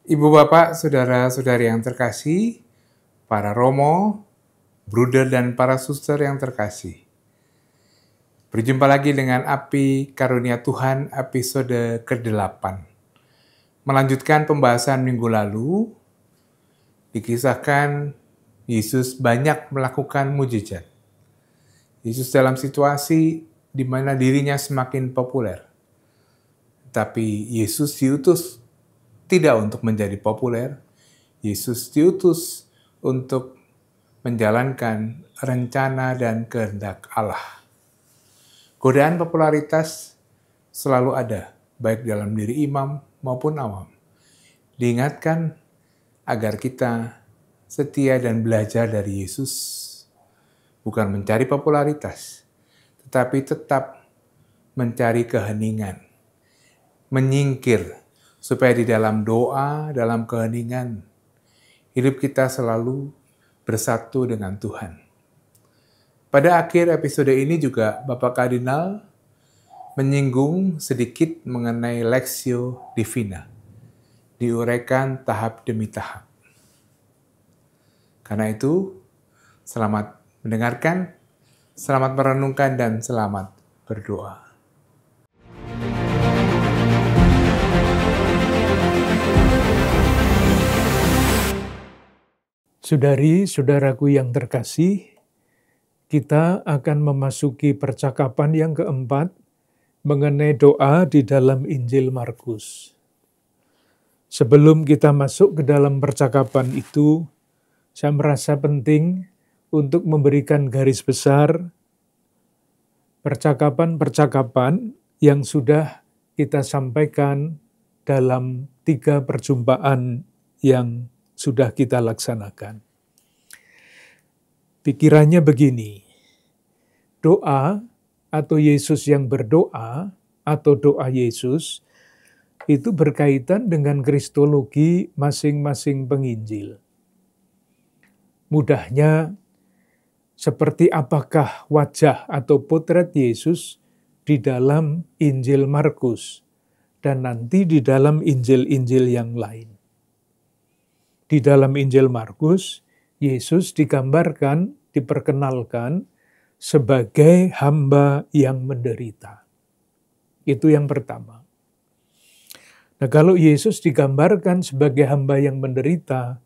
Ibu bapak, saudara-saudari yang terkasih, para romo, bruder dan para suster yang terkasih. Berjumpa lagi dengan Api Karunia Tuhan episode ke-8. Melanjutkan pembahasan minggu lalu, dikisahkan Yesus banyak melakukan mujizat. Yesus dalam situasi di mana dirinya semakin populer. Tapi Yesus diutus tidak untuk menjadi populer. Yesus diutus untuk menjalankan rencana dan kehendak Allah. Godaan popularitas selalu ada, baik dalam diri imam maupun awam. Diingatkan agar kita setia dan belajar dari Yesus, bukan mencari popularitas, tetapi tetap mencari keheningan, menyingkir, supaya di dalam doa, dalam keheningan, hidup kita selalu bersatu dengan Tuhan. Pada akhir episode ini juga Bapak Kardinal menyinggung sedikit mengenai Lectio Divina, diuraikan tahap demi tahap. Karena itu, selamat mendengarkan, selamat merenungkan, dan selamat berdoa. Saudari-saudaraku yang terkasih, kita akan memasuki percakapan yang keempat mengenai doa di dalam Injil Markus. Sebelum kita masuk ke dalam percakapan itu, saya merasa penting untuk memberikan garis besar percakapan-percakapan yang sudah kita sampaikan dalam 3 perjumpaan yang sudah kita laksanakan. Pikirannya begini, doa atau Yesus yang berdoa atau doa Yesus itu berkaitan dengan kristologi masing-masing penginjil. Mudahnya, seperti apakah wajah atau potret Yesus di dalam Injil Markus dan nanti di dalam Injil-Injil yang lain. Di dalam Injil Markus, Yesus digambarkan, diperkenalkan sebagai hamba yang menderita. Itu yang pertama. Nah, kalau Yesus digambarkan sebagai hamba yang menderita,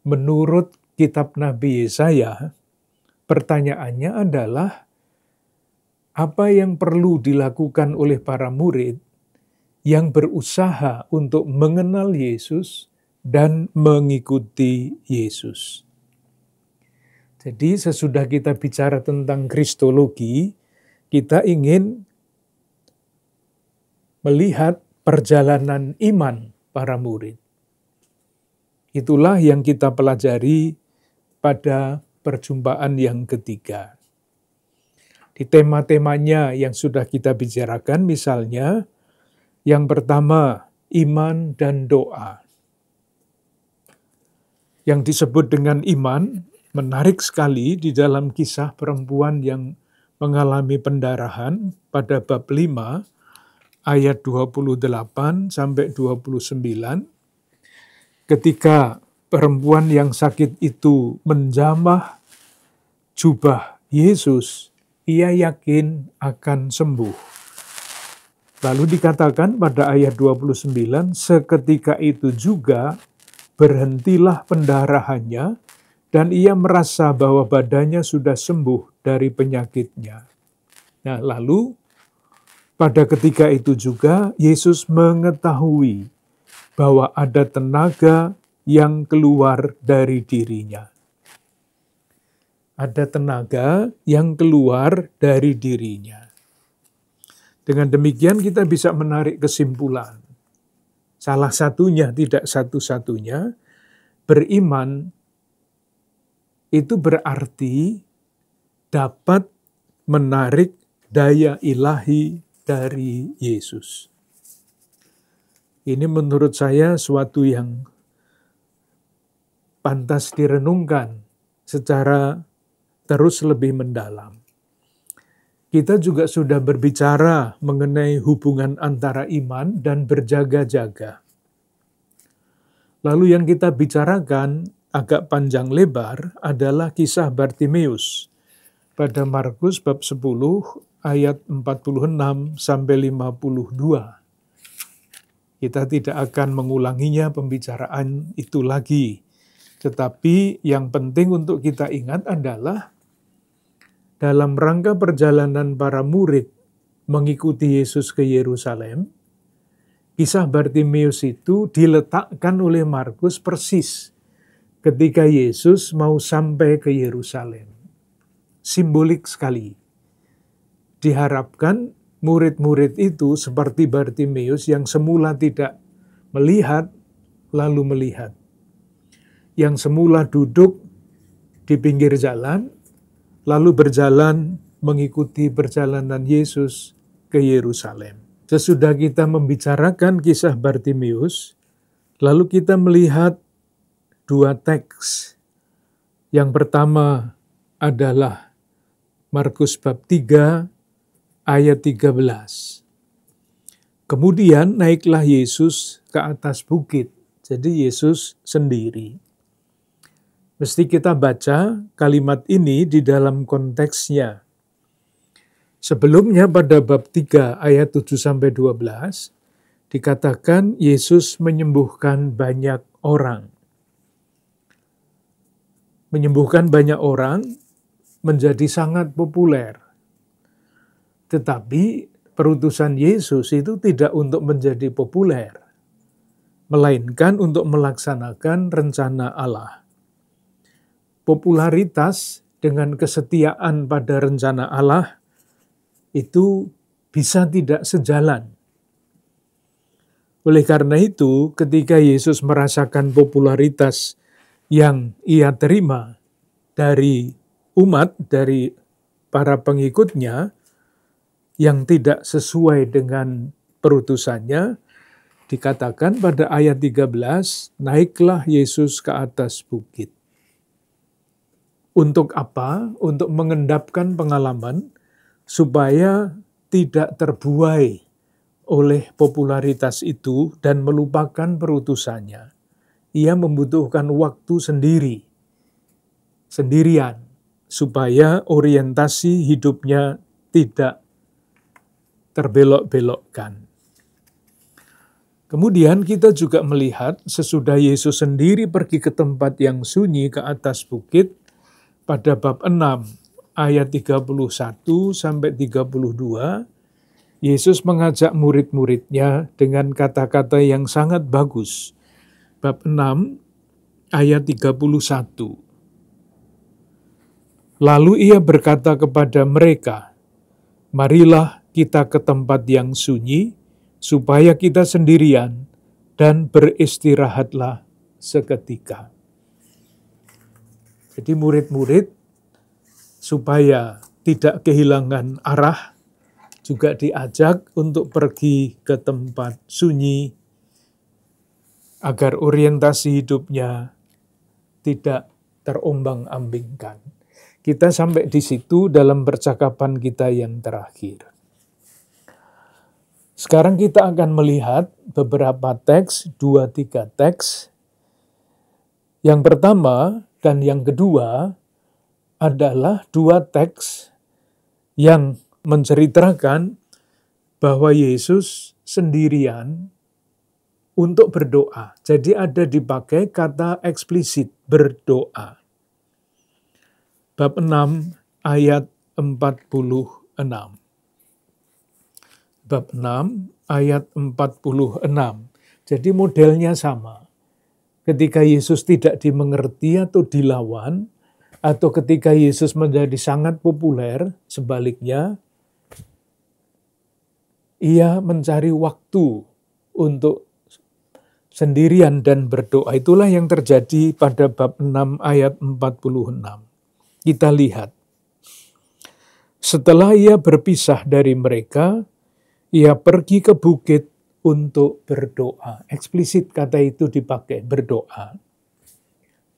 menurut kitab Nabi Yesaya, pertanyaannya adalah, apa yang perlu dilakukan oleh para murid yang berusaha untuk mengenal Yesus dan mengikuti Yesus. Jadi sesudah kita bicara tentang kristologi, kita ingin melihat perjalanan iman para murid. Itulah yang kita pelajari pada perjumpaan yang ketiga. Di tema-temanya yang sudah kita bicarakan, misalnya yang pertama, iman dan doa. Yang disebut dengan iman, menarik sekali di dalam kisah perempuan yang mengalami pendarahan pada bab 5, ayat 28 sampai 29. Ketika perempuan yang sakit itu menjamah jubah Yesus, ia yakin akan sembuh. Lalu dikatakan pada ayat 29, seketika itu juga berhentilah pendarahannya, dan ia merasa bahwa badannya sudah sembuh dari penyakitnya. Nah, lalu pada ketika itu juga Yesus mengetahui bahwa ada tenaga yang keluar dari dirinya. Ada tenaga yang keluar dari dirinya. Dengan demikian kita bisa menarik kesimpulan. Salah satunya, tidak satu-satunya, beriman itu berarti dapat menarik daya ilahi dari Yesus. Ini menurut saya suatu yang pantas direnungkan secara terus lebih mendalam. Kita juga sudah berbicara mengenai hubungan antara iman dan berjaga-jaga. Lalu yang kita bicarakan agak panjang lebar adalah kisah Bartimeus pada Markus bab 10 ayat 46 sampai 52. Kita tidak akan mengulanginya pembicaraan itu lagi. Tetapi yang penting untuk kita ingat adalah dalam rangka perjalanan para murid mengikuti Yesus ke Yerusalem, kisah Bartimeus itu diletakkan oleh Markus persis ketika Yesus mau sampai ke Yerusalem. Simbolik sekali. Diharapkan murid-murid itu seperti Bartimeus yang semula tidak melihat, lalu melihat. Yang semula duduk di pinggir jalan, lalu berjalan mengikuti perjalanan Yesus ke Yerusalem. Sesudah kita membicarakan kisah Bartimeus, lalu kita melihat dua teks. Yang pertama adalah Markus bab 3 ayat 13. Kemudian naiklah Yesus ke atas bukit. Jadi Yesus sendiri. Mesti kita baca kalimat ini di dalam konteksnya. Sebelumnya pada bab 3 ayat 7-12 dikatakan Yesus menyembuhkan banyak orang. Menyembuhkan banyak orang menjadi sangat populer. Tetapi perutusan Yesus itu tidak untuk menjadi populer, melainkan untuk melaksanakan rencana Allah. Popularitas dengan kesetiaan pada rencana Allah itu bisa tidak sejalan. Oleh karena itu, ketika Yesus merasakan popularitas yang ia terima dari umat, dari para pengikutnya, yang tidak sesuai dengan perutusannya, dikatakan pada ayat 13, naiklah Yesus ke atas bukit. Untuk apa? Untuk mengendapkan pengalaman, supaya tidak terbuai oleh popularitas itu dan melupakan perutusannya. Ia membutuhkan waktu sendirian, supaya orientasi hidupnya tidak terbelok-belokkan. Kemudian kita juga melihat sesudah Yesus sendiri pergi ke tempat yang sunyi ke atas bukit, pada bab 6 ayat 31-32, Yesus mengajak murid-muridnya dengan kata-kata yang sangat bagus. Bab 6 ayat 31. Lalu ia berkata kepada mereka, marilah kita ke tempat yang sunyi, supaya kita sendirian, dan beristirahatlah seketika. Jadi murid-murid supaya tidak kehilangan arah, juga diajak untuk pergi ke tempat sunyi, agar orientasi hidupnya tidak terombang-ambingkan. Kita sampai di situ dalam percakapan kita yang terakhir. Sekarang kita akan melihat beberapa teks, 2-3 teks. Yang pertama dan yang kedua adalah dua teks yang menceritakan bahwa Yesus sendirian untuk berdoa. Jadi ada dipakai kata eksplisit, berdoa. Bab 6 ayat 46. Bab 6 ayat 46. Jadi modelnya sama. Ketika Yesus tidak dimengerti atau dilawan, atau ketika Yesus menjadi sangat populer, sebaliknya, ia mencari waktu untuk sendirian dan berdoa. Itulah yang terjadi pada bab 6 ayat 46. Kita lihat. Setelah ia berpisah dari mereka, ia pergi ke bukit untuk berdoa. Eksplisit kata itu dipakai, berdoa.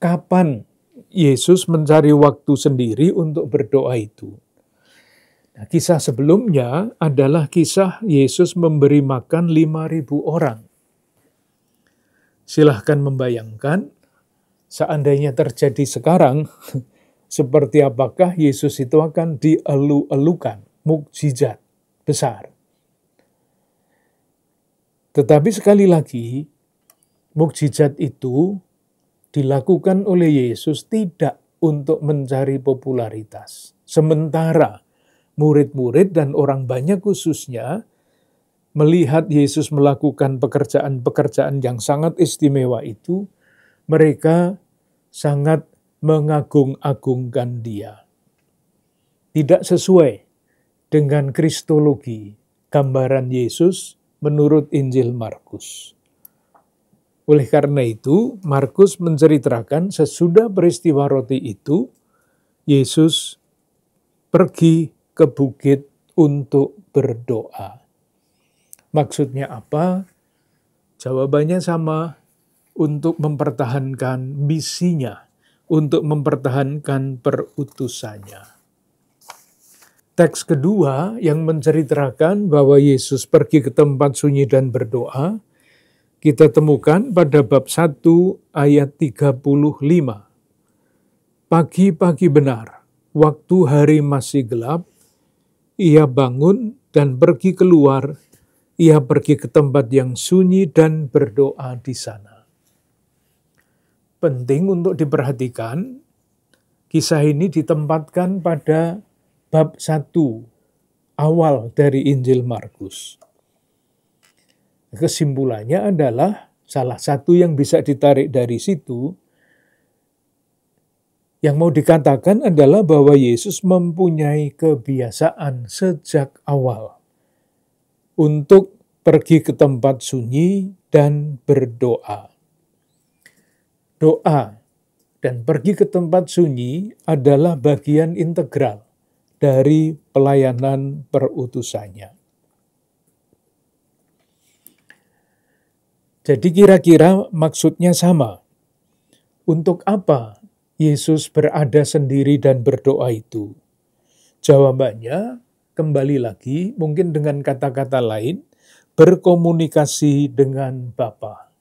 Kapan Yesus mencari waktu sendiri untuk berdoa itu? Nah, kisah sebelumnya adalah kisah Yesus memberi makan 5.000 orang. Silahkan membayangkan, seandainya terjadi sekarang, seperti apakah Yesus itu akan dielu-elukan, mukjizat besar. Tetapi sekali lagi, mukjizat itu dilakukan oleh Yesus tidak untuk mencari popularitas. Sementara murid-murid dan orang banyak khususnya melihat Yesus melakukan pekerjaan-pekerjaan yang sangat istimewa itu, mereka sangat mengagung-agungkan Dia. Tidak sesuai dengan kristologi, gambaran Yesus menurut Injil Markus. Oleh karena itu, Markus menceritakan sesudah peristiwa roti itu, Yesus pergi ke bukit untuk berdoa. Maksudnya apa? Jawabannya sama, untuk mempertahankan misinya, untuk mempertahankan perutusannya. Teks kedua yang menceritakan bahwa Yesus pergi ke tempat sunyi dan berdoa, kita temukan pada bab 1 ayat 35. Pagi-pagi benar, waktu hari masih gelap, ia bangun dan pergi keluar. Ia pergi ke tempat yang sunyi dan berdoa di sana. Penting untuk diperhatikan, kisah ini ditempatkan pada bab 1 awal dari Injil Markus. Kesimpulannya adalah salah satu yang bisa ditarik dari situ, yang mau dikatakan adalah bahwa Yesus mempunyai kebiasaan sejak awal untuk pergi ke tempat sunyi dan berdoa. Doa dan pergi ke tempat sunyi adalah bagian integral dari pelayanan perutusannya. Jadi kira-kira maksudnya sama. Untuk apa Yesus berada sendiri dan berdoa itu? Jawabannya, kembali lagi, mungkin dengan kata-kata lain, berkomunikasi dengan Bapa.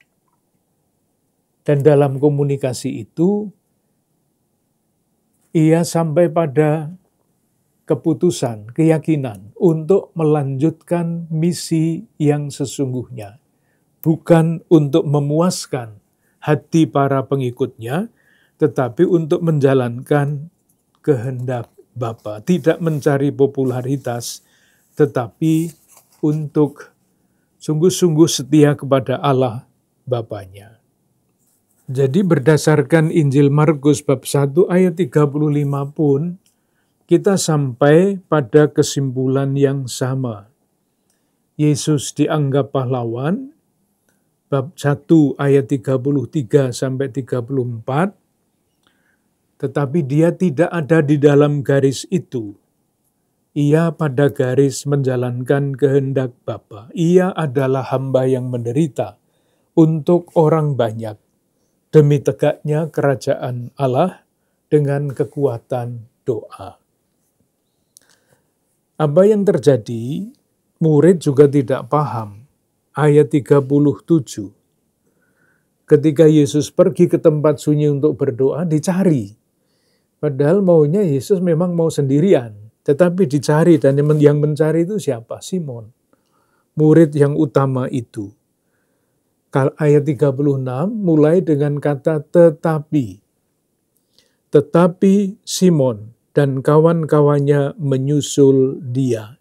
Dan dalam komunikasi itu, ia sampai pada keputusan, keyakinan untuk melanjutkan misi yang sesungguhnya. Bukan untuk memuaskan hati para pengikutnya, tetapi untuk menjalankan kehendak Bapa, tidak mencari popularitas, tetapi untuk sungguh-sungguh setia kepada Allah Bapanya. Jadi berdasarkan Injil Markus bab 1 ayat 35 pun, kita sampai pada kesimpulan yang sama. Yesus dianggap pahlawan, bab 1 ayat 33 sampai 34, tetapi dia tidak ada di dalam garis itu. Ia pada garis menjalankan kehendak Bapa. Ia adalah hamba yang menderita untuk orang banyak, demi tegaknya kerajaan Allah dengan kekuatan doa. Apa yang terjadi? Murid juga tidak paham. Ayat 37. Ketika Yesus pergi ke tempat sunyi untuk berdoa, dicari. Padahal maunya Yesus memang mau sendirian, tetapi dicari, dan yang mencari itu siapa? Simon, murid yang utama itu. Ayat 36 mulai dengan kata tetapi. Tetapi Simon dan kawan-kawannya menyusul dia.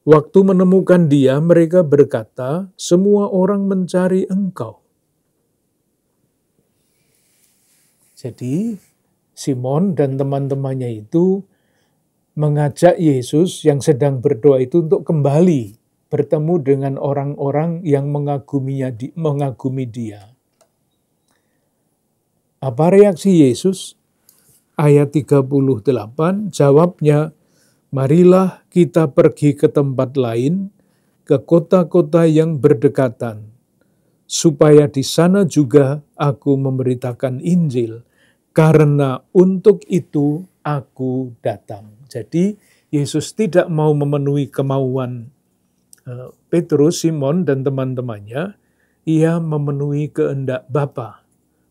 Waktu menemukan dia, mereka berkata, semua orang mencari engkau. Jadi, Simon dan teman-temannya itu mengajak Yesus yang sedang berdoa itu untuk kembali bertemu dengan orang-orang yang mengagumi dia. Apa reaksi Yesus? Ayat 38, jawabnya, marilah kita pergi ke tempat lain, ke kota-kota yang berdekatan, supaya di sana juga aku memberitakan Injil, karena untuk itu aku datang. Jadi Yesus tidak mau memenuhi kemauan Petrus, Simon, dan teman-temannya. ia memenuhi kehendak Bapa.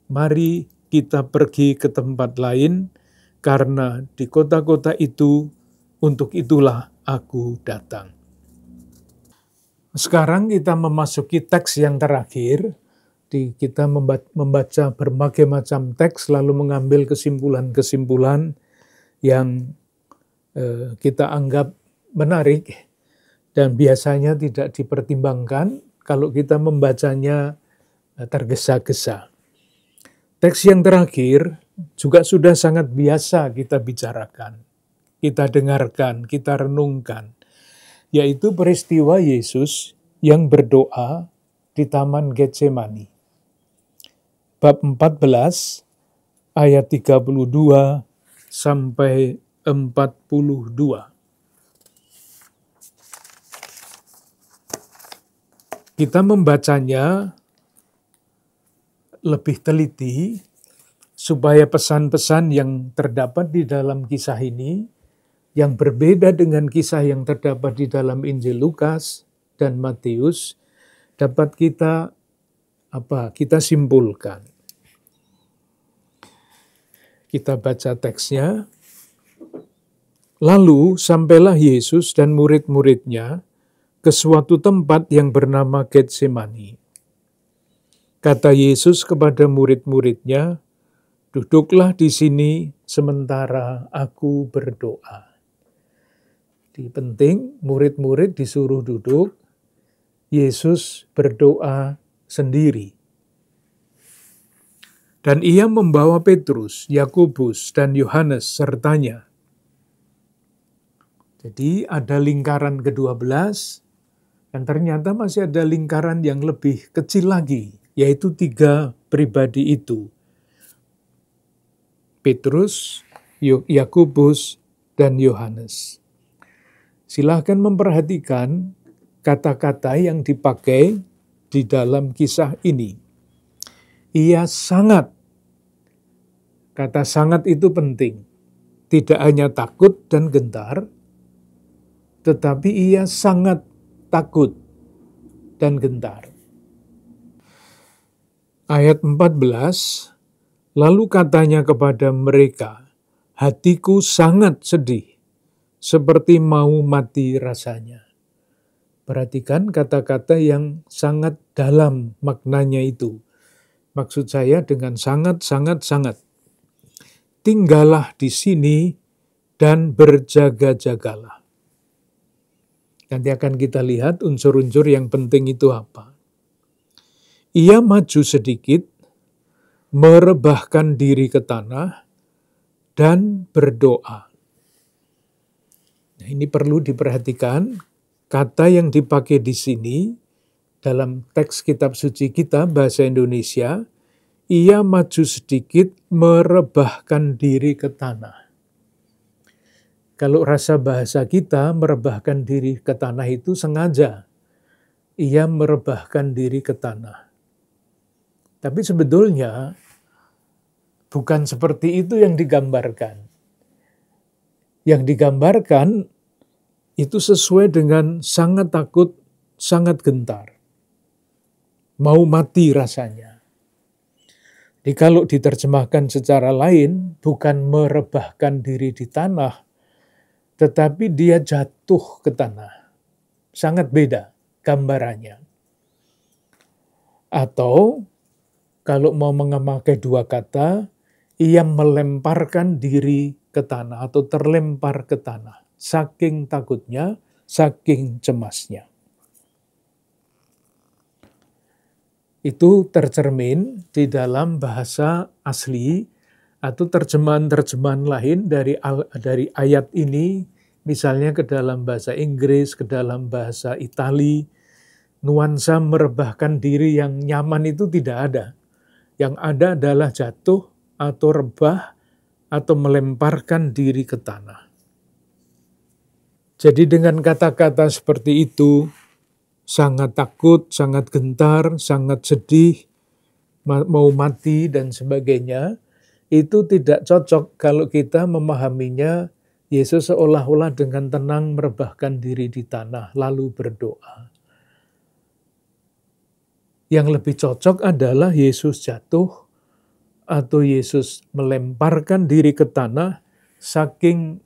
Mari kita pergi ke tempat lain, karena di kota-kota itu, untuk itulah aku datang. Sekarang kita memasuki teks yang terakhir. Kita membaca berbagai macam teks, lalu mengambil kesimpulan-kesimpulan yang kita anggap menarik dan biasanya tidak dipertimbangkan kalau kita membacanya tergesa-gesa. Teks yang terakhir juga sudah sangat biasa kita bicarakan, kita dengarkan, kita renungkan, yaitu peristiwa Yesus yang berdoa di Taman Getsemani. Bab 14 ayat 32 sampai 42. Kita membacanya lebih teliti supaya pesan-pesan yang terdapat di dalam kisah ini yang berbeda dengan kisah yang terdapat di dalam Injil Lukas dan Matius dapat kita simpulkan. Kita baca teksnya. Lalu sampailah Yesus dan murid-muridnya ke suatu tempat yang bernama Getsemani. Kata Yesus kepada murid-muridnya, "Duduklah di sini sementara aku berdoa." Jadi penting, murid-murid disuruh duduk, Yesus berdoa sendiri. Dan ia membawa Petrus, Yakobus, dan Yohanes sertanya. Jadi ada lingkaran ke-12, dan ternyata masih ada lingkaran yang lebih kecil lagi, yaitu 3 pribadi itu. Petrus, Yakobus, dan Yohanes. Silahkan memperhatikan kata-kata yang dipakai di dalam kisah ini. Ia sangat, kata sangat itu penting. Tidak hanya takut dan gentar, tetapi ia sangat takut dan gentar. Ayat 14, lalu katanya kepada mereka, "Hatiku sangat sedih, seperti mau mati rasanya." Perhatikan kata-kata yang sangat dalam maknanya itu. Maksud saya dengan sangat. Tinggallah di sini dan berjaga-jagalah. Nanti akan kita lihat unsur-unsur yang penting itu apa. Ia maju sedikit, merebahkan diri ke tanah, dan berdoa. Nah, ini perlu diperhatikan. Kata yang dipakai di sini dalam teks kitab suci kita bahasa Indonesia, ia maju sedikit, merebahkan diri ke tanah. Kalau rasa bahasa kita merebahkan diri ke tanah itu sengaja. Ia merebahkan diri ke tanah. Tapi sebetulnya bukan seperti itu yang digambarkan. Yang digambarkan itu sesuai dengan sangat takut, sangat gentar. Mau mati rasanya. Jadi kalau diterjemahkan secara lain, bukan merebahkan diri di tanah, tetapi dia jatuh ke tanah. Sangat beda gambarannya. Atau kalau mau memakai 2 kata, ia melemparkan diri ke tanah atau terlempar ke tanah. Saking takutnya, saking cemasnya. Itu tercermin di dalam bahasa asli atau terjemahan-terjemahan lain dari ayat ini, misalnya ke dalam bahasa Inggris, ke dalam bahasa Itali, nuansa merebahkan diri yang nyaman itu tidak ada. Yang ada adalah jatuh atau rebah atau melemparkan diri ke tanah. Jadi dengan kata-kata seperti itu, sangat takut, sangat gentar, sangat sedih, mau mati dan sebagainya, itu tidak cocok kalau kita memahaminya Yesus seolah-olah dengan tenang merebahkan diri di tanah lalu berdoa. Yang lebih cocok adalah Yesus jatuh atau Yesus melemparkan diri ke tanah saking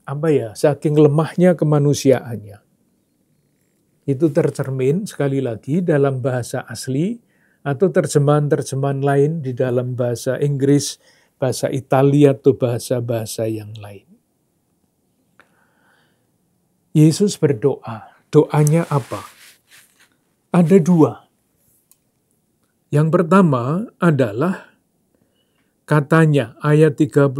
saking lemahnya kemanusiaannya. Itu tercermin sekali lagi dalam bahasa asli atau terjemahan-terjemahan lain di dalam bahasa Inggris, bahasa Italia atau bahasa-bahasa yang lain. Yesus berdoa. Doanya apa? Ada dua. Yang pertama adalah katanya, ayat 36.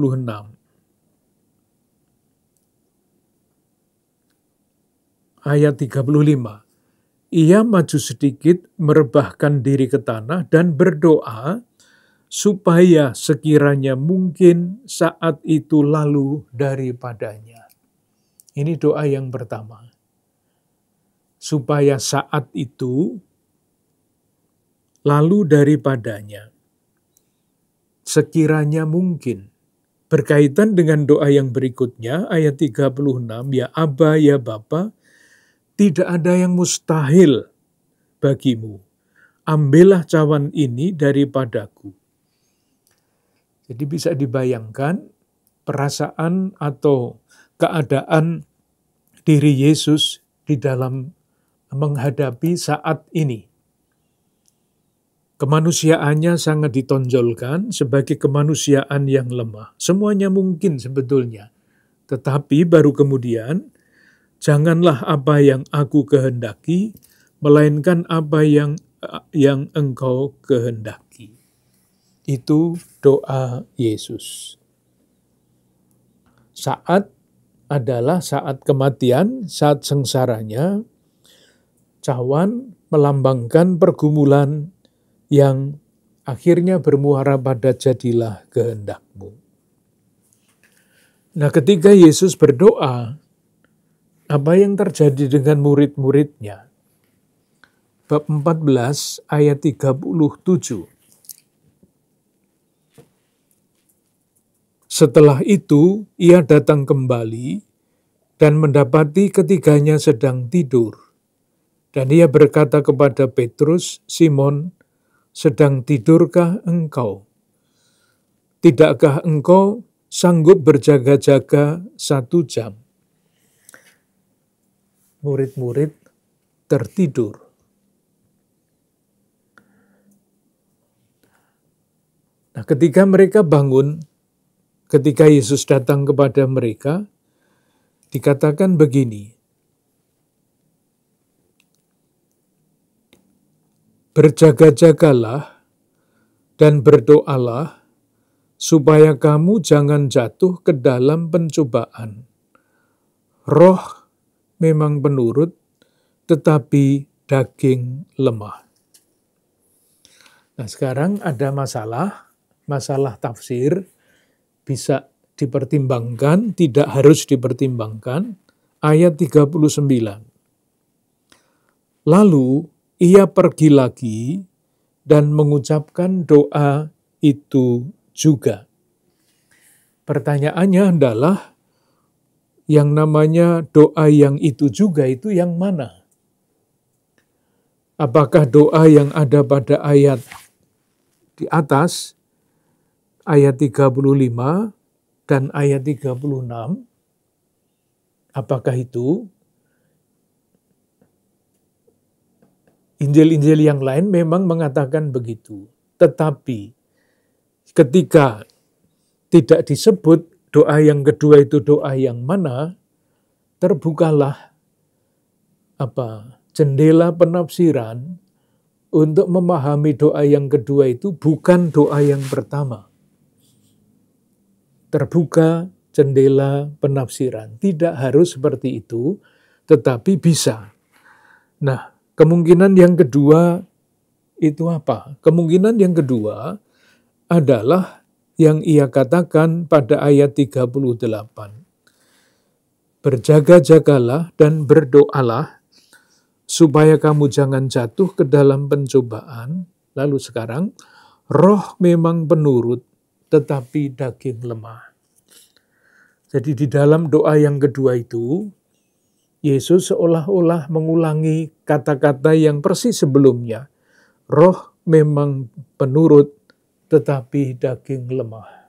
Ayat 35. Ia maju sedikit, merebahkan diri ke tanah, dan berdoa supaya sekiranya mungkin saat itu lalu daripadanya. Ini doa yang pertama. Supaya saat itu lalu daripadanya. Sekiranya mungkin. Berkaitan dengan doa yang berikutnya, ayat 36, ya Aba, ya Bapa, tidak ada yang mustahil bagimu. Ambillah cawan ini daripadaku. Jadi bisa dibayangkan perasaan atau keadaan diri Yesus di dalam menghadapi saat ini. Kemanusiaannya sangat ditonjolkan sebagai kemanusiaan yang lemah. Semuanya mungkin sebetulnya. Tetapi baru kemudian, janganlah apa yang aku kehendaki, melainkan apa yang engkau kehendaki. Itu doa Yesus. Saat adalah saat kematian, saat sengsaranya, cawan melambangkan pergumulan yang akhirnya bermuara pada jadilah kehendakmu. Nah, ketika Yesus berdoa, apa yang terjadi dengan murid-muridnya? Bab 14 ayat 37. Setelah itu, ia datang kembali dan mendapati ketiganya sedang tidur. Dan ia berkata kepada Petrus, Simon, sedang tidurkah engkau? Tidakkah engkau sanggup berjaga-jaga 1 jam? Murid-murid tertidur. Nah, ketika mereka bangun, ketika Yesus datang kepada mereka, dikatakan begini, berjaga-jagalah dan berdoalah supaya kamu jangan jatuh ke dalam pencobaan. Roh memang penurut, tetapi daging lemah. Nah, sekarang ada masalah tafsir, bisa dipertimbangkan, tidak harus dipertimbangkan. Ayat 39. Lalu ia pergi lagi dan mengucapkan doa itu juga. Pertanyaannya adalah, yang namanya doa yang itu juga itu yang mana? Apakah doa yang ada pada ayat di atas, ayat 35 dan ayat 36, apakah itu? Injil-injil yang lain memang mengatakan begitu. Tetapi ketika tidak disebut doa yang kedua itu doa yang mana, terbukalah jendela penafsiran untuk memahami doa yang kedua itu bukan doa yang pertama. Terbuka jendela penafsiran. Tidak harus seperti itu, tetapi bisa. Nah, kemungkinan yang kedua itu apa? Kemungkinan yang kedua adalah yang ia katakan pada ayat 38. Berjaga-jagalah dan berdoalah supaya kamu jangan jatuh ke dalam pencobaan. Lalu sekarang, roh memang penurut, tetapi daging lemah. Jadi di dalam doa yang kedua itu, Yesus seolah-olah mengulangi kata-kata yang persis sebelumnya. Roh memang penurut, tetapi daging lemah.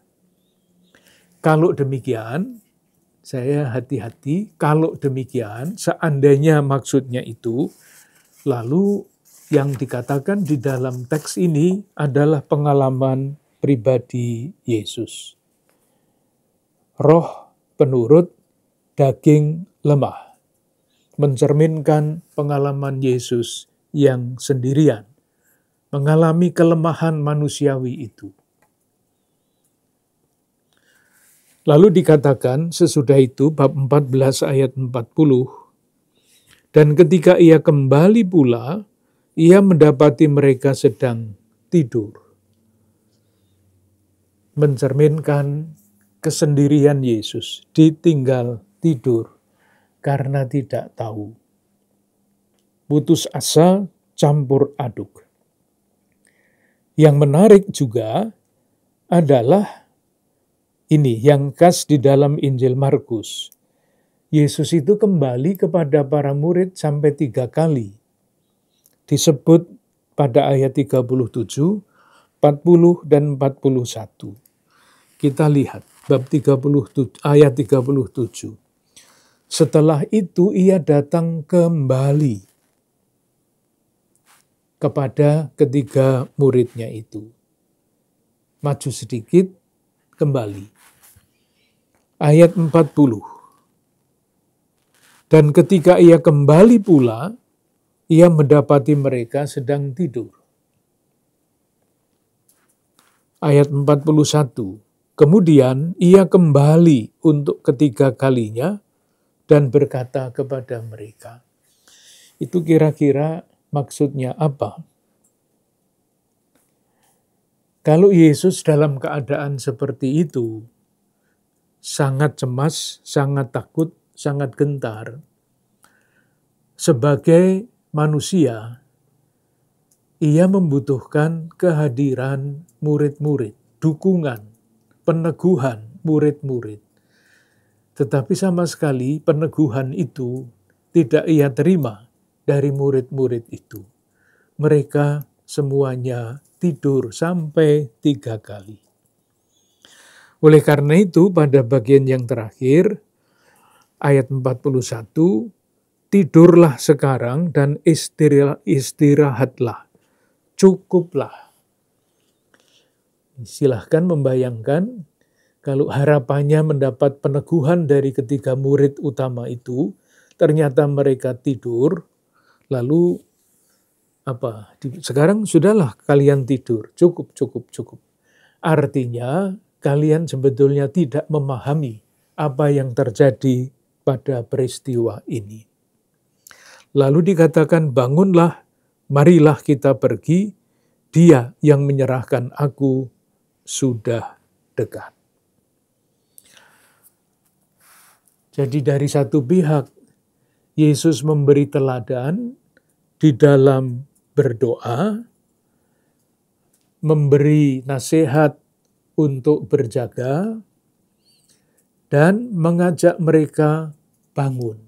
Kalau demikian, saya hati-hati. Kalau demikian, seandainya maksudnya itu, lalu yang dikatakan di dalam teks ini adalah pengalaman pribadi Yesus. Roh penurut, daging lemah. Mencerminkan pengalaman Yesus yang sendirian. Mengalami kelemahan manusiawi itu. Lalu dikatakan sesudah itu, bab 14 ayat 40, dan ketika ia kembali pula, ia mendapati mereka sedang tidur. Mencerminkan kesendirian Yesus, ditinggal tidur karena tidak tahu. Putus asa, campur aduk. Yang menarik juga adalah ini yang khas di dalam Injil Markus. Yesus itu kembali kepada para murid sampai 3 kali. Disebut pada ayat 37, 40, dan 41. Kita lihat bab 37, ayat 37. Setelah itu ia datang kembali kepada ketiga muridnya itu. Maju sedikit, kembali. Ayat 40. Dan ketika ia kembali pula, ia mendapati mereka sedang tidur. Ayat 41. Kemudian ia kembali untuk ketiga kalinya dan berkata kepada mereka. Itu kira-kira maksudnya apa? Kalau Yesus dalam keadaan seperti itu, sangat cemas, sangat takut, sangat gentar, sebagai manusia, ia membutuhkan kehadiran murid-murid, dukungan, peneguhan murid-murid. Tetapi sama sekali peneguhan itu tidak ia terima dari murid-murid itu. Mereka semuanya tidur sampai 3 kali. Oleh karena itu, pada bagian yang terakhir, ayat 41, tidurlah sekarang dan istirahatlah, cukuplah. Silahkan membayangkan, kalau harapannya mendapat peneguhan dari ketiga murid utama itu, ternyata mereka tidur, lalu sekarang sudahlah kalian tidur, cukup. Artinya kalian sebetulnya tidak memahami apa yang terjadi pada peristiwa ini. Lalu dikatakan, bangunlah, marilah kita pergi, dia yang menyerahkan aku sudah dekat. Jadi dari satu pihak, Yesus memberi teladan di dalam berdoa, memberi nasihat untuk berjaga, dan mengajak mereka bangun.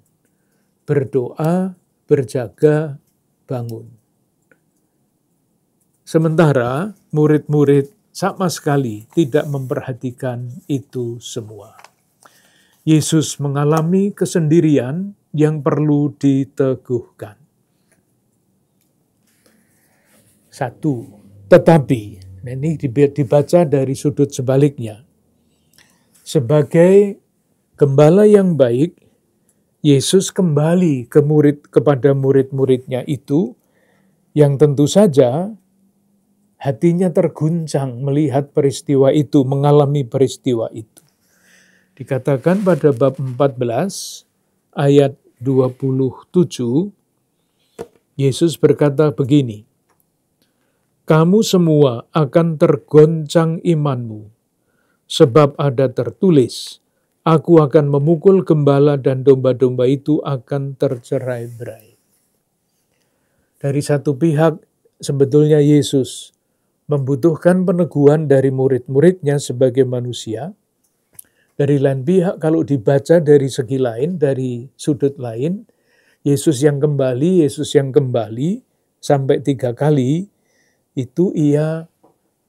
Berdoa, berjaga, bangun. Sementara murid-murid sama sekali tidak memperhatikan itu semua. Yesus mengalami kesendirian yang perlu diteguhkan. 1. Tetapi, ini dibaca dari sudut sebaliknya. Sebagai gembala yang baik, Yesus kembali kepada murid-muridnya itu, yang tentu saja hatinya terguncang melihat peristiwa itu, mengalami peristiwa itu. Dikatakan pada bab 14, ayat 27, Yesus berkata begini, kamu semua akan tergoncang imanmu, sebab ada tertulis, aku akan memukul gembala dan domba-domba itu akan tercerai-berai. Dari satu pihak, sebetulnya Yesus membutuhkan peneguhan dari murid-muridnya sebagai manusia. Dari lain pihak, kalau dibaca dari segi lain, dari sudut lain, Yesus yang kembali sampai 3 kali, itu ia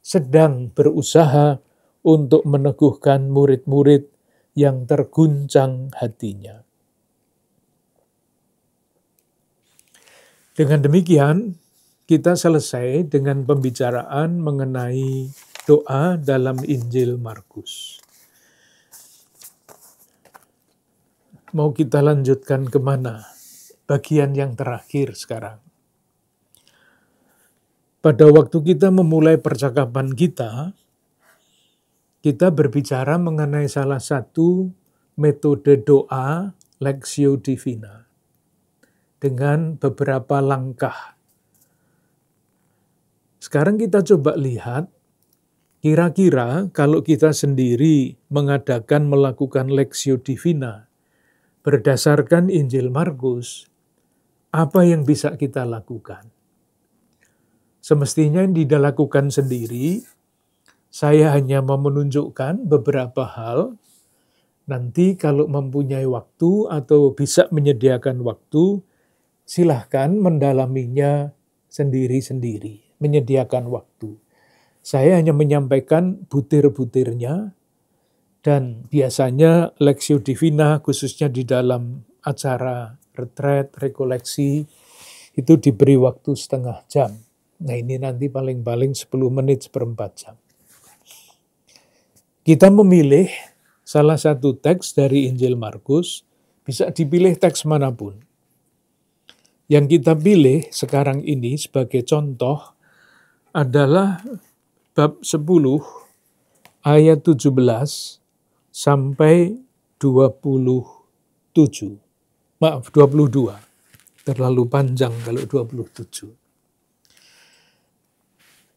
sedang berusaha untuk meneguhkan murid-murid yang terguncang hatinya. Dengan demikian, kita selesai dengan pembicaraan mengenai doa dalam Injil Markus. Mau kita lanjutkan kemana? Bagian yang terakhir sekarang. Pada waktu kita memulai percakapan kita berbicara mengenai salah satu metode doa, Lectio Divina, dengan beberapa langkah. Sekarang kita coba lihat, kira-kira kalau kita sendiri melakukan Lectio Divina berdasarkan Injil Markus, apa yang bisa kita lakukan? Semestinya yang dilakukan sendiri, saya hanya mau menunjukkan beberapa hal. Nanti kalau mempunyai waktu atau bisa menyediakan waktu, silahkan mendalaminya sendiri-sendiri, menyediakan waktu. Saya hanya menyampaikan butir-butirnya, dan biasanya Lectio Divina, khususnya di dalam acara retret, rekoleksi, itu diberi waktu setengah jam. Nah ini nanti paling-paling 10 menit, seperempat jam. Kita memilih salah satu teks dari Injil Markus, bisa dipilih teks manapun. Yang kita pilih sekarang ini sebagai contoh adalah bab 10 ayat 17 sampai 22. Terlalu panjang kalau 27.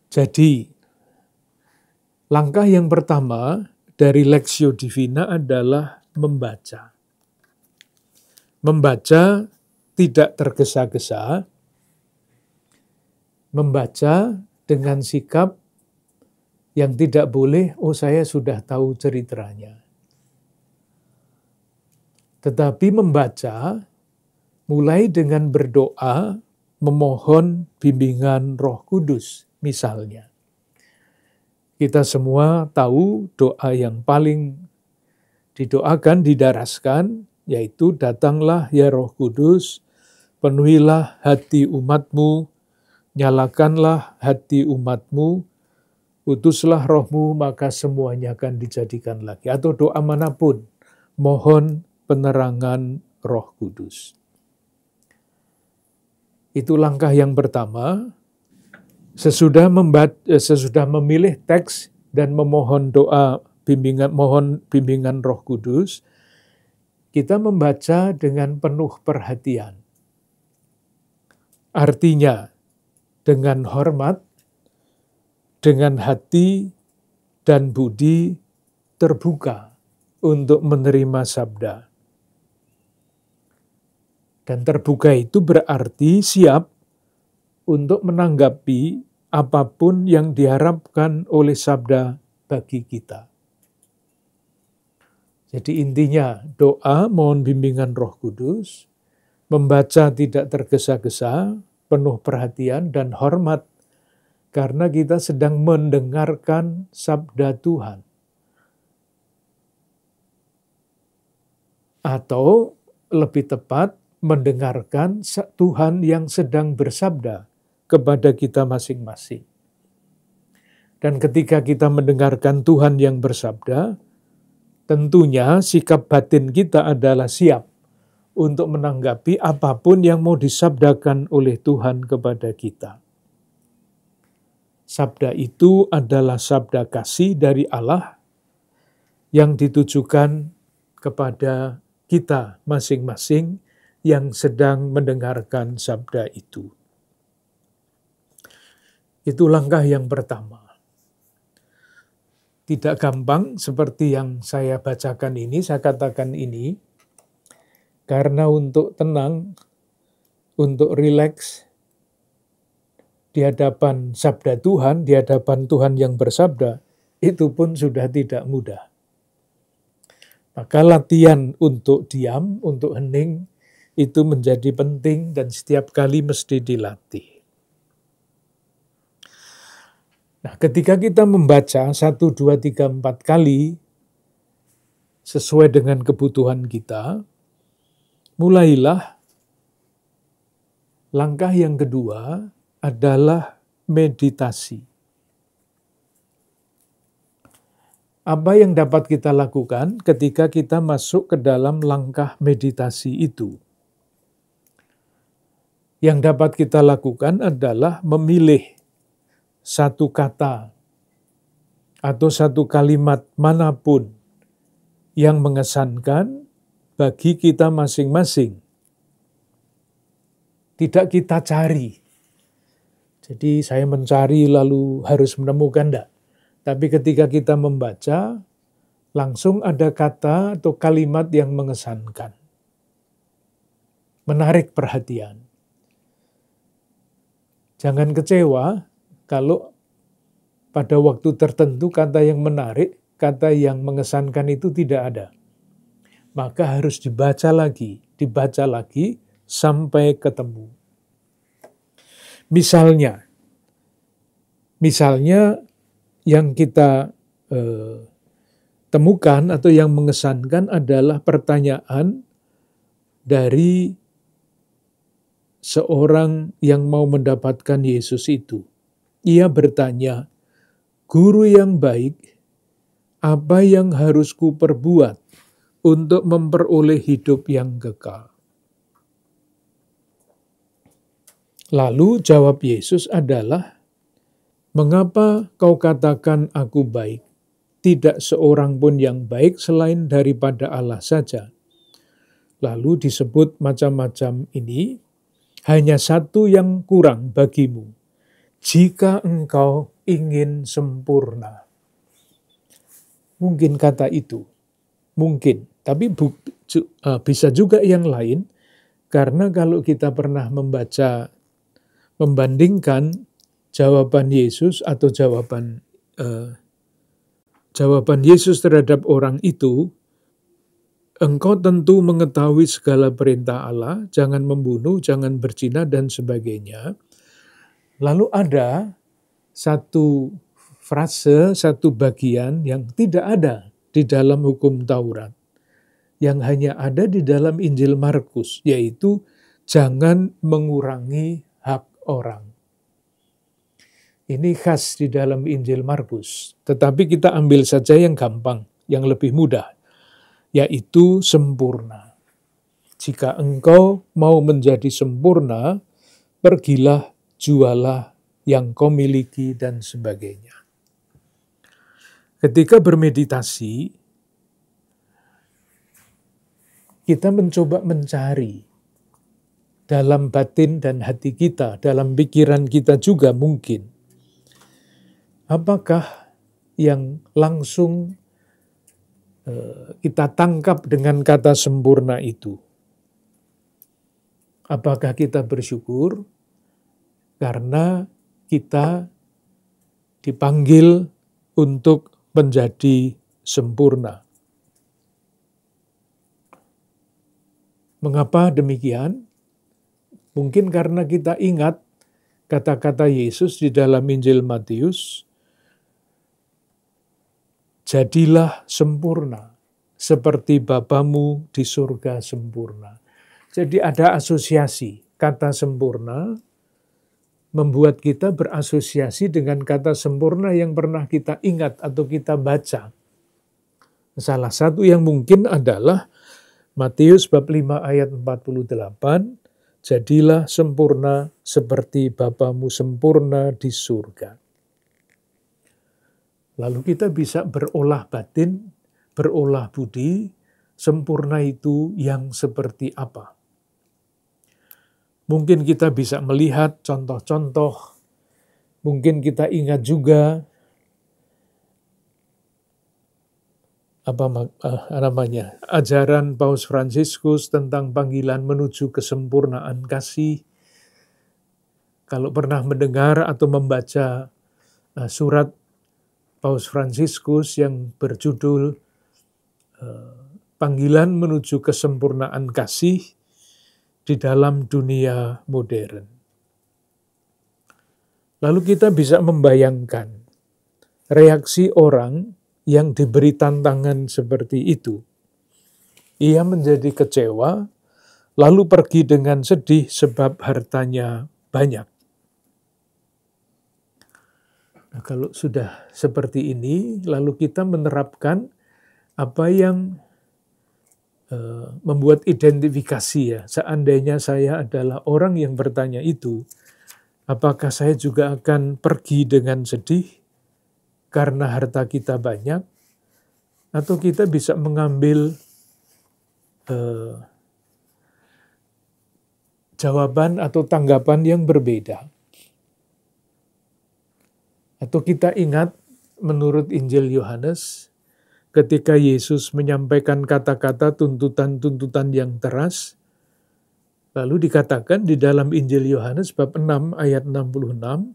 Jadi, langkah yang pertama dari Lectio Divina adalah membaca. Membaca tidak tergesa-gesa, membaca dengan sikap yang tidak boleh, saya sudah tahu ceritanya. Tetapi membaca mulai dengan berdoa, memohon bimbingan Roh Kudus, misalnya. Kita semua tahu doa yang paling didoakan, didaraskan, yaitu datanglah ya Roh Kudus, penuhilah hati umatmu, nyalakanlah hati umatmu, utuslah rohmu, maka semuanya akan dijadikan lagi. Atau doa manapun, mohon penerangan Roh Kudus. Itu langkah yang pertama. Sesudah memilih teks dan memohon doa mohon bimbingan Roh Kudus, kita membaca dengan penuh perhatian. Artinya, dengan hormat, dengan hati dan budi terbuka untuk menerima sabda. Dan terbuka itu berarti siap untuk menanggapi apapun yang diharapkan oleh sabda bagi kita. Jadi intinya doa mohon bimbingan Roh Kudus, membaca tidak tergesa-gesa, penuh perhatian dan hormat, karena kita sedang mendengarkan sabda Tuhan. Atau lebih tepat, mendengarkan Tuhan yang sedang bersabda kepada kita masing-masing. Dan ketika kita mendengarkan Tuhan yang bersabda, tentunya sikap batin kita adalah siap untuk menanggapi apapun yang mau disabdakan oleh Tuhan kepada kita. Sabda itu adalah sabda kasih dari Allah yang ditujukan kepada kita masing-masing yang sedang mendengarkan sabda itu. Itu langkah yang pertama. Tidak gampang seperti yang saya bacakan ini, saya katakan ini, karena untuk tenang, untuk rileks di hadapan sabda Tuhan, di hadapan Tuhan yang bersabda, itu pun sudah tidak mudah. Maka latihan untuk diam, untuk hening, itu menjadi penting dan setiap kali mesti dilatih. Nah, ketika kita membaca 1, 2, 3, 4 kali sesuai dengan kebutuhan kita, mulailah langkah yang kedua adalah meditasi. Apa yang dapat kita lakukan ketika kita masuk ke dalam langkah meditasi itu? Yang dapat kita lakukan adalah memilih satu kata atau satu kalimat manapun yang mengesankan bagi kita masing-masing. Tidak kita cari. Jadi saya mencari lalu harus menemukan, enggak. Tapi ketika kita membaca, langsung ada kata atau kalimat yang mengesankan. Menarik perhatian. Jangan kecewa kalau pada waktu tertentu kata yang menarik, kata yang mengesankan itu tidak ada. Maka harus dibaca lagi sampai ketemu. Misalnya yang kita temukan atau yang mengesankan adalah pertanyaan dari seorang yang mau mendapatkan Yesus itu. Ia bertanya, "Guru yang baik, apa yang harus kuperbuat untuk memperoleh hidup yang kekal?" Lalu jawab Yesus adalah, "Mengapa kau katakan aku baik? Tidak seorang pun yang baik selain daripada Allah saja." Lalu disebut macam-macam ini, hanya satu yang kurang bagimu. Jika engkau ingin sempurna. Mungkin kata itu. Mungkin. Tapi bisa juga yang lain. Karena kalau kita pernah membandingkan jawaban Yesus atau jawaban Yesus terhadap orang itu, engkau tentu mengetahui segala perintah Allah, jangan membunuh, jangan berzina, dan sebagainya. Lalu ada satu frase, satu bagian yang tidak ada di dalam hukum Taurat, yang hanya ada di dalam Injil Markus, yaitu jangan mengurangi hak orang. Ini khas di dalam Injil Markus, tetapi kita ambil saja yang gampang, yang lebih mudah, yaitu sempurna. Jika engkau mau menjadi sempurna, pergilah, jualah yang kau miliki, dan sebagainya. Ketika bermeditasi, kita mencoba mencari dalam batin dan hati kita, dalam pikiran kita juga mungkin, apakah yang langsung kita tangkap dengan kata sempurna itu? Apakah kita bersyukur karena kita dipanggil untuk menjadi sempurna? Mengapa demikian? Mungkin karena kita ingat kata-kata Yesus di dalam Injil Matius, "Jadilah sempurna, seperti Bapamu di surga sempurna." Jadi ada asosiasi, kata sempurna membuat kita berasosiasi dengan kata sempurna yang pernah kita ingat atau kita baca. Salah satu yang mungkin adalah Matius bab 5 ayat 48, "Jadilah sempurna seperti Bapamu sempurna di surga." Lalu kita bisa berolah batin, berolah budi, sempurna itu yang seperti apa? Mungkin kita bisa melihat contoh-contoh, mungkin kita ingat juga ajaran Paus Fransiskus tentang panggilan menuju kesempurnaan kasih. Kalau pernah mendengar atau membaca surat Paus Fransiskus yang berjudul Panggilan menuju kesempurnaan kasih di dalam dunia modern. Lalu kita bisa membayangkan reaksi orang yang diberi tantangan seperti itu. Ia menjadi kecewa, lalu pergi dengan sedih sebab hartanya banyak. Nah, kalau sudah seperti ini, lalu kita menerapkan apa yang membuat identifikasi ya. Seandainya saya adalah orang yang bertanya itu, apakah saya juga akan pergi dengan sedih karena harta kita banyak? Atau kita bisa mengambil jawaban atau tanggapan yang berbeda. Atau kita ingat menurut Injil Yohanes, ketika Yesus menyampaikan kata-kata tuntutan-tuntutan yang keras, lalu dikatakan di dalam Injil Yohanes bab 6 ayat 66,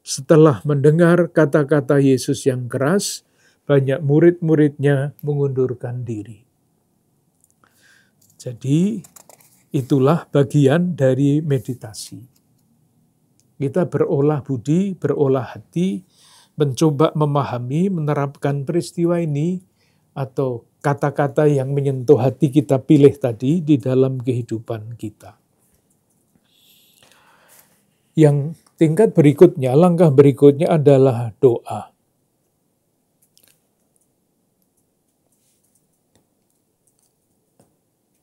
setelah mendengar kata-kata Yesus yang keras, banyak murid-muridnya mengundurkan diri. Jadi itulah bagian dari meditasi. Kita berolah budi, berolah hati, mencoba memahami, menerapkan peristiwa ini, atau kata-kata yang menyentuh hati kita pilih tadi di dalam kehidupan kita. Yang tingkat berikutnya, langkah berikutnya adalah doa.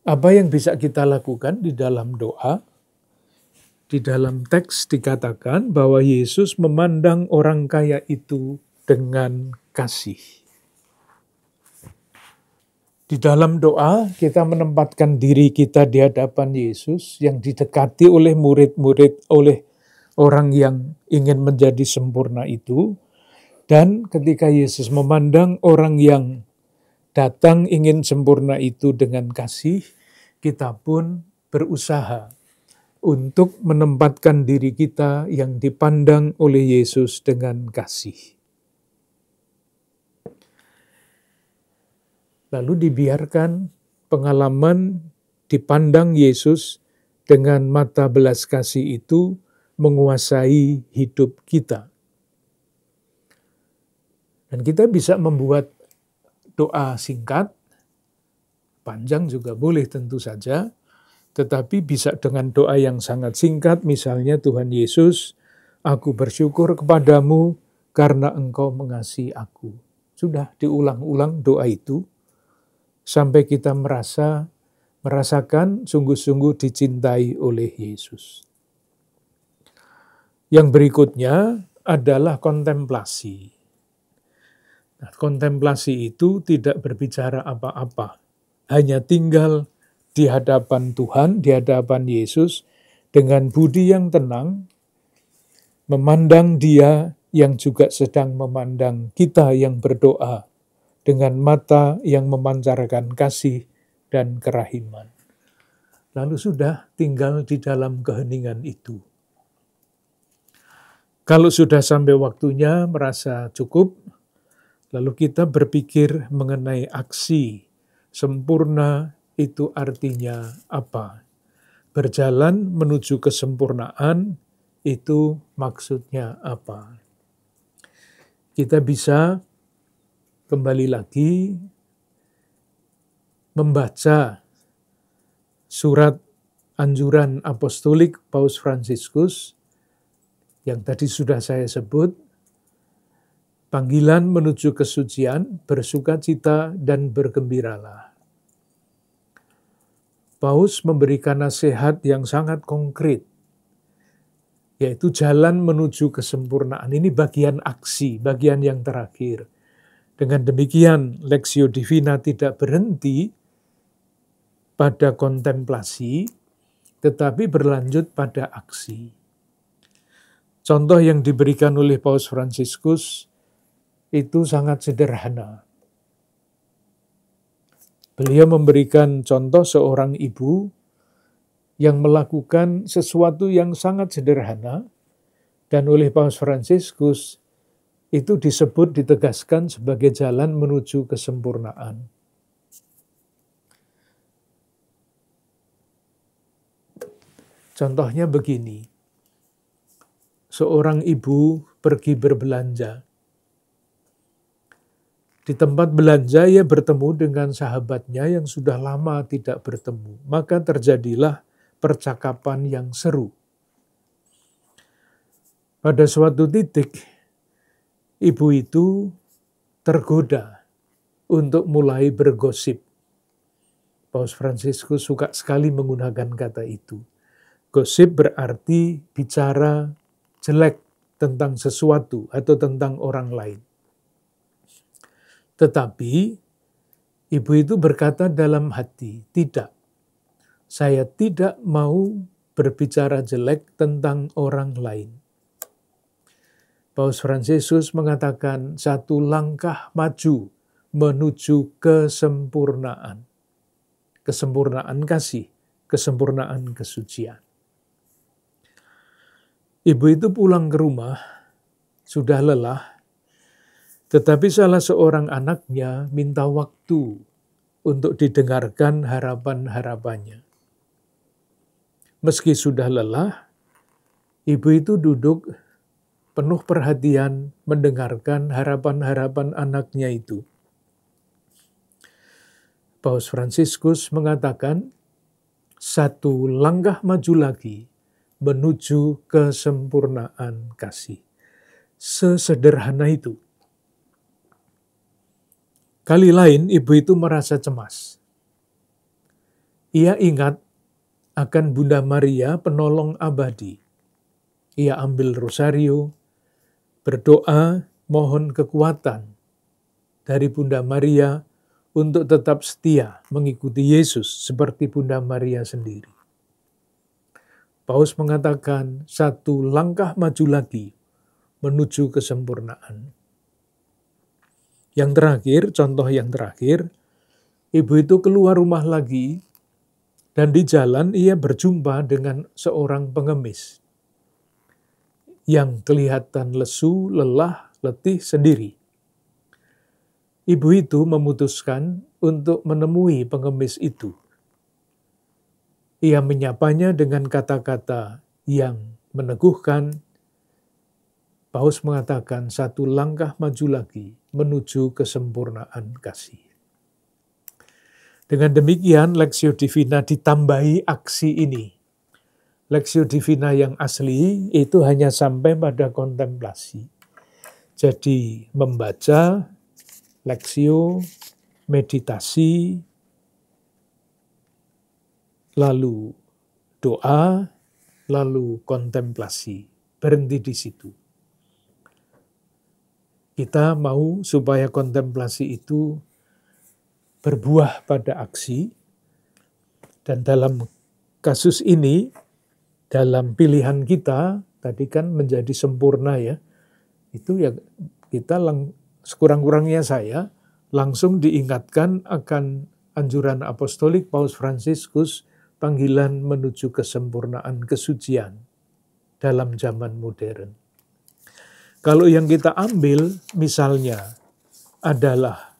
Apa yang bisa kita lakukan di dalam doa? Di dalam teks dikatakan bahwa Yesus memandang orang kaya itu dengan kasih. Di dalam doa, kita menempatkan diri kita di hadapan Yesus yang didekati oleh murid-murid, oleh orang yang ingin menjadi sempurna itu. Dan ketika Yesus memandang orang yang datang ingin sempurna itu dengan kasih, kita pun berusaha untuk menempatkan diri kita yang dipandang oleh Yesus dengan kasih. Lalu dibiarkan pengalaman dipandang Yesus dengan mata belas kasih itu menguasai hidup kita. Dan kita bisa membuat doa singkat, panjang juga boleh tentu saja, tetapi bisa dengan doa yang sangat singkat, misalnya Tuhan Yesus, aku bersyukur kepadamu karena Engkau mengasihi aku. Sudah diulang-ulang doa itu, sampai kita merasakan sungguh-sungguh dicintai oleh Yesus. Yang berikutnya adalah kontemplasi. Nah, kontemplasi itu tidak berbicara apa-apa, hanya tinggal di hadapan Tuhan, di hadapan Yesus, dengan budi yang tenang, memandang Dia yang juga sedang memandang kita yang berdoa, dengan mata yang memancarkan kasih dan kerahiman. Lalu sudah tinggal di dalam keheningan itu. Kalau sudah sampai waktunya merasa cukup, lalu kita berpikir mengenai aksi sempurna itu artinya apa? Berjalan menuju kesempurnaan itu maksudnya apa? Kita bisa kembali lagi membaca surat anjuran apostolik Paus Fransiskus yang tadi sudah saya sebut, panggilan menuju kesucian, bersukacita dan bergembiralah. Paus memberikan nasihat yang sangat konkret, yaitu jalan menuju kesempurnaan. Ini bagian aksi, bagian yang terakhir. Dengan demikian, Lectio Divina tidak berhenti pada kontemplasi, tetapi berlanjut pada aksi. Contoh yang diberikan oleh Paus Fransiskus itu sangat sederhana. Beliau memberikan contoh seorang ibu yang melakukan sesuatu yang sangat sederhana, dan oleh Paus Fransiskus itu disebut, ditegaskan sebagai jalan menuju kesempurnaan. Contohnya begini, seorang ibu pergi berbelanja. Di tempat belanja ia bertemu dengan sahabatnya yang sudah lama tidak bertemu. Maka terjadilah percakapan yang seru. Pada suatu titik, ibu itu tergoda untuk mulai bergosip. Paus Fransiskus suka sekali menggunakan kata itu. Gosip berarti bicara jelek tentang sesuatu atau tentang orang lain. Tetapi ibu itu berkata dalam hati, tidak, saya tidak mau berbicara jelek tentang orang lain. Paus Fransiskus mengatakan satu langkah maju menuju kesempurnaan. Kesempurnaan kasih, kesempurnaan kesucian. Ibu itu pulang ke rumah, sudah lelah, tetapi salah seorang anaknya minta waktu untuk didengarkan harapan-harapannya. Meski sudah lelah, ibu itu duduk penuh perhatian mendengarkan harapan-harapan anaknya itu. Paus Fransiskus mengatakan, satu langkah maju lagi menuju kesempurnaan kasih. Sesederhana itu. Kali lain ibu itu merasa cemas. Ia ingat akan Bunda Maria penolong abadi. Ia ambil rosario, berdoa, mohon kekuatan dari Bunda Maria untuk tetap setia mengikuti Yesus seperti Bunda Maria sendiri. Paus mengatakan satu langkah maju lagi menuju kesempurnaan. Yang terakhir, contoh yang terakhir, ibu itu keluar rumah lagi dan di jalan ia berjumpa dengan seorang pengemis yang kelihatan lesu, lelah, letih sendiri. Ibu itu memutuskan untuk menemui pengemis itu. Ia menyapanya dengan kata-kata yang meneguhkan. Paus mengatakan satu langkah maju lagi menuju kesempurnaan kasih. Dengan demikian, Lectio Divina ditambahi aksi ini. Lectio Divina yang asli itu hanya sampai pada kontemplasi. Jadi membaca, Lectio, meditasi, lalu doa, lalu kontemplasi. Berhenti di situ. Kita mau supaya kontemplasi itu berbuah pada aksi. Dan dalam kasus ini, dalam pilihan kita, tadi kan menjadi sempurna ya, itu ya kita sekurang-kurangnya saya langsung diingatkan akan anjuran apostolik Paus Fransiskus, panggilan menuju kesempurnaan kesucian dalam zaman modern. Kalau yang kita ambil misalnya adalah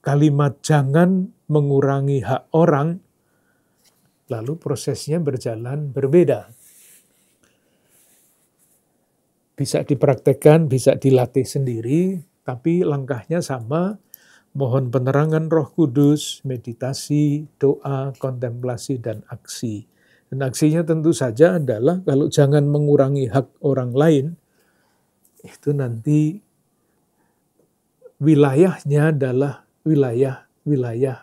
kalimat jangan mengurangi hak orang, lalu prosesnya berjalan berbeda. Bisa dipraktekkan, bisa dilatih sendiri, tapi langkahnya sama, mohon penerangan Roh Kudus, meditasi, doa, kontemplasi, dan aksi. Dan aksinya tentu saja adalah kalau jangan mengurangi hak orang lain, itu nanti wilayahnya adalah wilayah-wilayah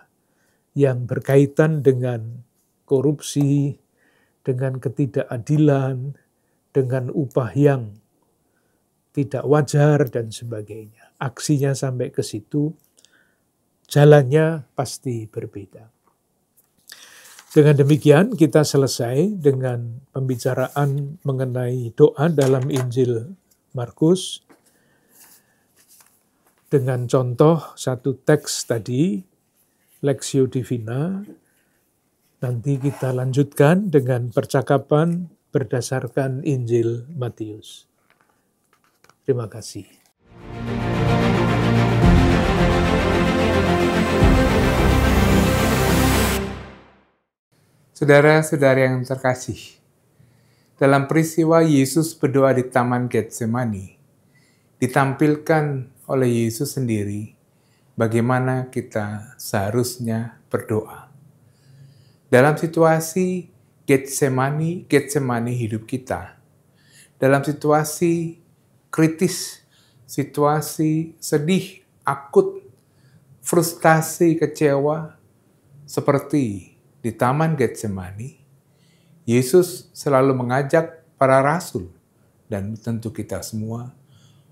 yang berkaitan dengan korupsi, dengan ketidakadilan, dengan upah yang tidak wajar, dan sebagainya. Aksinya sampai ke situ, jalannya pasti berbeda. Dengan demikian kita selesai dengan pembicaraan mengenai doa dalam Injil Markus. Dengan contoh satu teks tadi, Lectio Divina, nanti kita lanjutkan dengan percakapan berdasarkan Injil Matius. Terima kasih. Saudara-saudara yang terkasih, dalam peristiwa Yesus berdoa di Taman Getsemani, ditampilkan oleh Yesus sendiri bagaimana kita seharusnya berdoa. Dalam situasi Getsemani hidup kita, dalam situasi kritis, situasi sedih, akut, frustasi, kecewa, seperti di Taman Getsemani, Yesus selalu mengajak para rasul dan tentu kita semua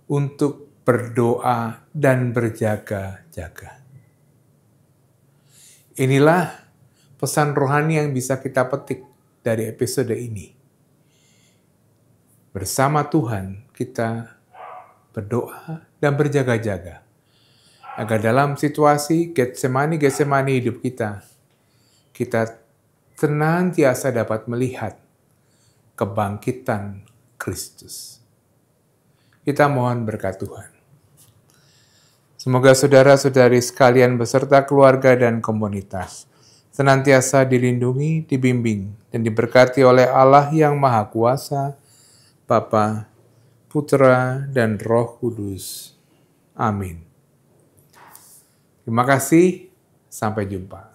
untuk berdoa dan berjaga-jaga. Inilah pesan rohani yang bisa kita petik dari episode ini. Bersama Tuhan kita berdoa dan berjaga-jaga, agar dalam situasi Getsemani hidup kita senantiasa dapat melihat kebangkitan Kristus. Kita mohon berkat Tuhan. Semoga saudara-saudari sekalian beserta keluarga dan komunitas senantiasa dilindungi, dibimbing, dan diberkati oleh Allah yang Maha Kuasa, Bapa, Putra, dan Roh Kudus. Amin. Terima kasih, sampai jumpa.